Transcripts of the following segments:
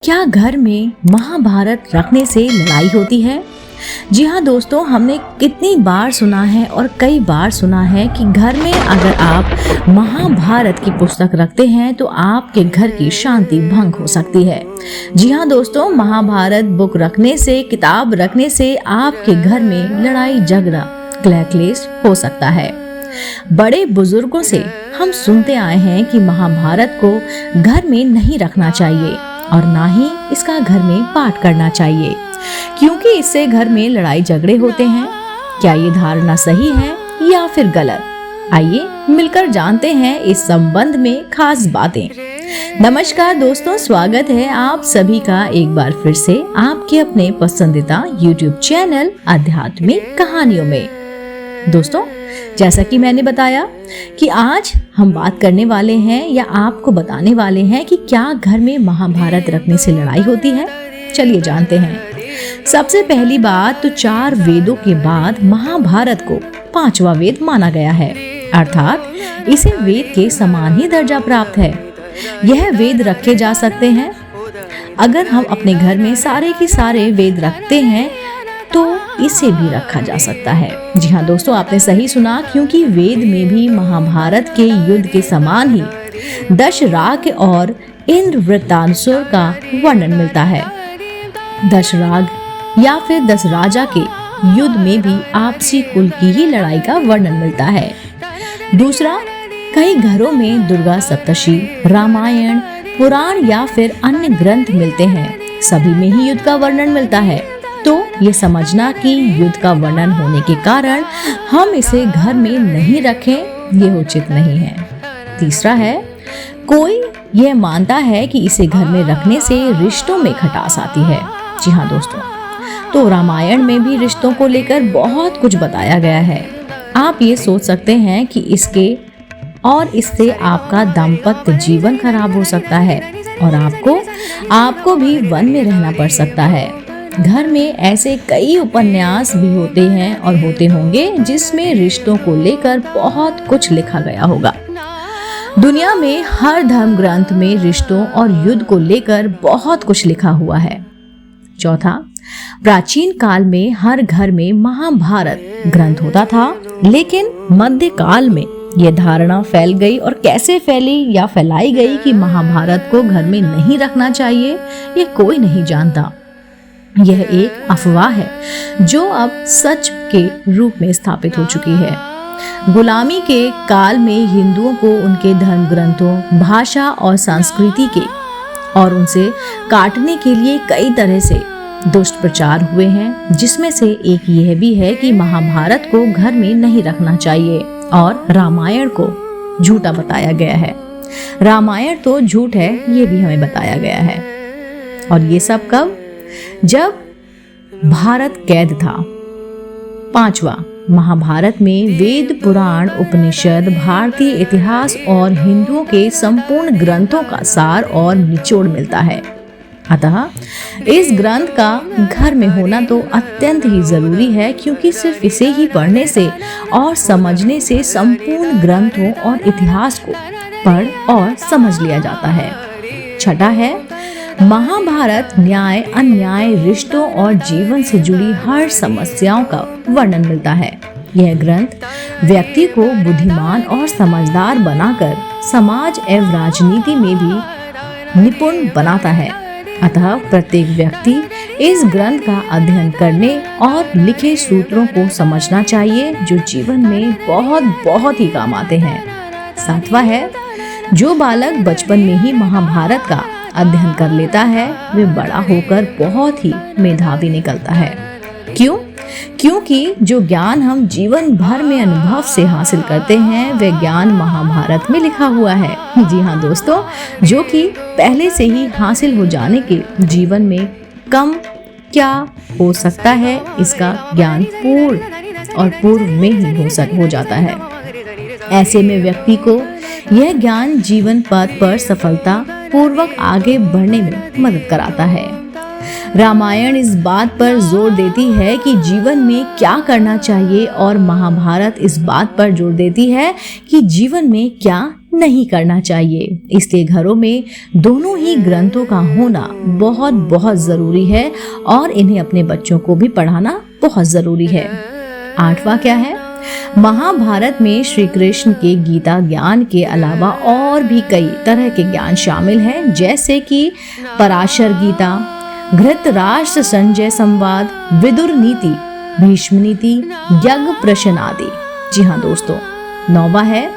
क्या घर में महाभारत रखने से लड़ाई होती है? जी हाँ दोस्तों, हमने कितनी बार सुना है और कई बार सुना है कि घर में अगर आप महाभारत की पुस्तक रखते हैं तो आपके घर की शांति भंग हो सकती है। जी हाँ दोस्तों, महाभारत बुक रखने से, किताब रखने से आपके घर में लड़ाई झगड़ा क्लेश हो सकता है। बड़े बुजुर्गों से हम सुनते आए हैं कि महाभारत को घर में नहीं रखना चाहिए और ना ही इसका घर में पाठ करना चाहिए, क्योंकि इससे घर में लड़ाई झगड़े होते हैं। क्या ये धारणा सही है या फिर गलत? आइए मिलकर जानते हैं इस संबंध में खास बातें। नमस्कार दोस्तों, स्वागत है आप सभी का एक बार फिर से आपके अपने पसंदीदा YouTube चैनल आध्यात्मिक कहानियों में। दोस्तों, जैसा कि मैंने बताया कि आज हम बात करने वाले हैं या आपको बताने वाले हैं कि क्या घर में महाभारत रखने से लड़ाई होती है। चलिए जानते हैं। सबसे पहली बात तो 4 वेदों के बाद महाभारत को 5वां वेद माना गया है, अर्थात इसे वेद के समान ही दर्जा प्राप्त है। यह वेद रखे जा सकते हैं। अगर हम अपने घर में सारे के सारे वेद रखते हैं तो इसे भी रखा जा सकता है। जी हाँ दोस्तों, आपने सही सुना, क्योंकि वेद में भी महाभारत के युद्ध के समान ही दशराग और इंद्रवृत्तासुर का वर्णन मिलता है। दशराग या फिर दशराजा के युद्ध में भी आपसी कुल की ही लड़ाई का वर्णन मिलता है। दूसरा, कई घरों में दुर्गा सप्तशती, रामायण, पुराण या फिर अन्य ग्रंथ मिलते हैं। सभी में ही युद्ध का वर्णन मिलता है, तो ये समझना कि युद्ध का वर्णन होने के कारण हम इसे घर में नहीं रखें, ये उचित नहीं है। तीसरा है, कोई यह मानता है कि इसे घर में रखने से रिश्तों में खटास आती है। जी हाँ दोस्तों, तो रामायण में भी रिश्तों को लेकर बहुत कुछ बताया गया है। आप ये सोच सकते हैं कि इससे आपका दाम्पत्य जीवन खराब हो सकता है और आपको भी वन में रहना पड़ सकता है। घर में ऐसे कई उपन्यास भी होते हैं और होते होंगे जिसमें रिश्तों को लेकर बहुत कुछ लिखा गया होगा। दुनिया में हर धर्म ग्रंथ में रिश्तों और युद्ध को लेकर बहुत कुछ लिखा हुआ है। चौथा, प्राचीन काल में हर घर में महाभारत ग्रंथ होता था, लेकिन मध्यकाल में यह धारणा फैल गई, और कैसे फैली या फैलाई गई कि महाभारत को घर में नहीं रखना चाहिए, ये कोई नहीं जानता। यह एक अफवाह है जो अब सच के रूप में स्थापित हो चुकी है। गुलामी के काल में हिंदुओं को उनके धर्म ग्रंथों, भाषा और संस्कृति के और उनसे काटने के लिए कई तरह से दुष्ट प्रचार हुए हैं, जिसमें से एक यह भी है कि महाभारत को घर में नहीं रखना चाहिए और रामायण को झूठा बताया गया है। रामायण तो झूठ है, ये भी हमें बताया गया है। और ये सब कब? जब भारत कैद था। 5वां, महाभारत में वेद, पुराण, उपनिषद, भारतीय इतिहास और हिंदुओं के संपूर्ण ग्रंथों का सार और निचोड़ मिलता है। अतः इस ग्रंथ का घर में होना तो अत्यंत ही जरूरी है, क्योंकि सिर्फ इसे ही पढ़ने से और समझने से संपूर्ण ग्रंथों और इतिहास को पढ़ और समझ लिया जाता है। छठा है, महाभारत न्याय, अन्याय, रिश्तों और जीवन से जुड़ी हर समस्याओं का वर्णन मिलता है। यह ग्रंथ व्यक्ति को बुद्धिमान और समझदार बनाकर समाज एवं राजनीति में भी निपुण बनाता है। अतः प्रत्येक व्यक्ति इस ग्रंथ का अध्ययन करने और लिखे सूत्रों को समझना चाहिए, जो जीवन में बहुत ही काम आते हैं। 7वां है, जो बालक बचपन में ही महाभारत का अध्ययन कर लेता है, वे बड़ा होकर बहुत ही मेधावी निकलता है। क्यों? क्योंकि जो ज्ञान हम जीवन भर में अनुभव से हासिल करते हैं, वह ज्ञान महाभारत में लिखा हुआ है। जी हाँ दोस्तों, जो कि पहले से ही हासिल हो जाने के जीवन में कम क्या हो सकता है, इसका ज्ञान पूर्व में ही हो जाता है। ऐसे में व्यक्ति को यह ज्ञान जीवन पथ पर सफलता पूर्वक आगे बढ़ने में मदद कराता है। रामायण इस बात पर जोर देती है कि जीवन में क्या करना चाहिए और महाभारत इस बात पर जोर देती है कि जीवन में क्या नहीं करना चाहिए। इसलिए घरों में दोनों ही ग्रंथों का होना बहुत बहुत जरूरी है और इन्हें अपने बच्चों को भी पढ़ाना बहुत जरूरी है। 8वां क्या है? महाभारत में श्री कृष्ण के गीता ज्ञान के अलावा और भी कई तरह के ज्ञान शामिल हैं, जैसे कि पराशर गीता, धृतराष्ट्र संजय संवाद, विदुर नीति, भीष्म नीति, यज्ञ प्रश्न आदि। जी हाँ दोस्तों। 9वां है,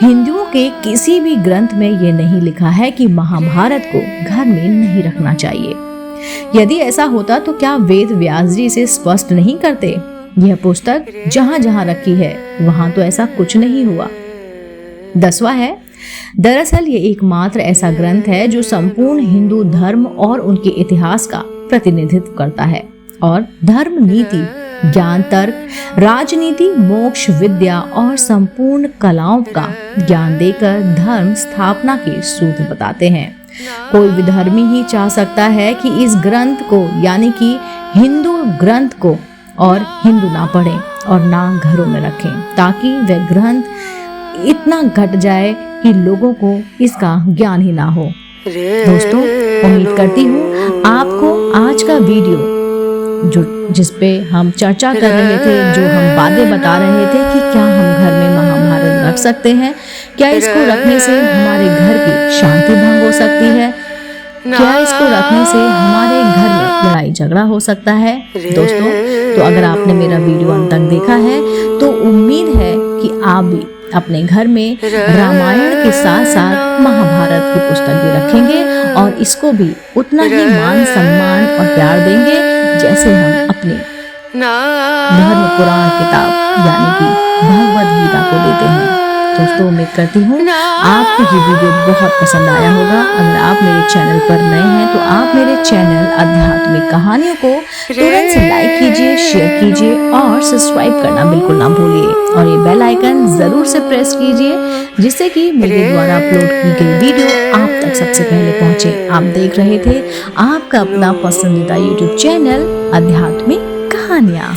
हिंदुओं के किसी भी ग्रंथ में यह नहीं लिखा है कि महाभारत को घर में नहीं रखना चाहिए। यदि ऐसा होता तो क्या वेद व्यास जी इसे स्पष्ट नहीं करते? यह पुस्तक जहां जहां रखी है वहां तो ऐसा कुछ नहीं हुआ। 10वां है, दरअसल ये एकमात्र ऐसा ग्रंथ है जो संपूर्ण हिंदू धर्म और उनके इतिहास का प्रतिनिधित्व करता है और धर्म, नीति, ज्ञान, तर्क, राजनीति, मोक्ष, विद्या और संपूर्ण कलाओं का ज्ञान देकर धर्म स्थापना के सूत्र बताते हैं। कोई विधर्मी ही चाह सकता है कि इस ग्रंथ को यानी कि हिंदू ग्रंथ को और हिंदू ना पढ़ें और ना घरों में रखें, ताकि वह ग्रंथ इतना घट जाए कि लोगों को इसका ज्ञान ही ना हो। दोस्तों, उम्मीद करती हूँ आपको आज का वीडियो जिस पे हम चर्चा कर रहे थे, जो हम बातें बता रहे थे कि क्या हम घर में महाभारत रख सकते हैं, क्या इसको रखने से हमारे घर की शांति भंग हो सकती है, क्या इसको रखने से हमारे घर में लड़ाई झगड़ा हो सकता है। दोस्तों, तो अगर आपने मेरा वीडियो अंत तक देखा है तो उम्मीद है कि आप भी अपने घर में रामायण के साथ साथ महाभारत की पुस्तक भी रखेंगे और इसको भी उतना ही मान सम्मान और प्यार देंगे जैसे हम अपने धर्म पुराण किताब यानी कि भगवद गीता को देते हैं। दोस्तों, उम्मीद करती हूँ आपको ये वीडियो बहुत पसंद आया होगा। अगर आप मेरे चैनल पर नए हैं तो आप मेरे चैनल आध्यात्मिक कहानियों को तुरंत से लाइक कीजिए, शेयर कीजिए और सब्सक्राइब करना बिल्कुल ना भूलिए और ये बेल आइकन जरूर से प्रेस कीजिए जिससे कि मेरे द्वारा अपलोड की गई वीडियो आप तक सबसे पहले पहुंचे। आप देख रहे थे आपका अपना पसंदीदा यूट्यूब चैनल आध्यात्मिक कहानियाँ।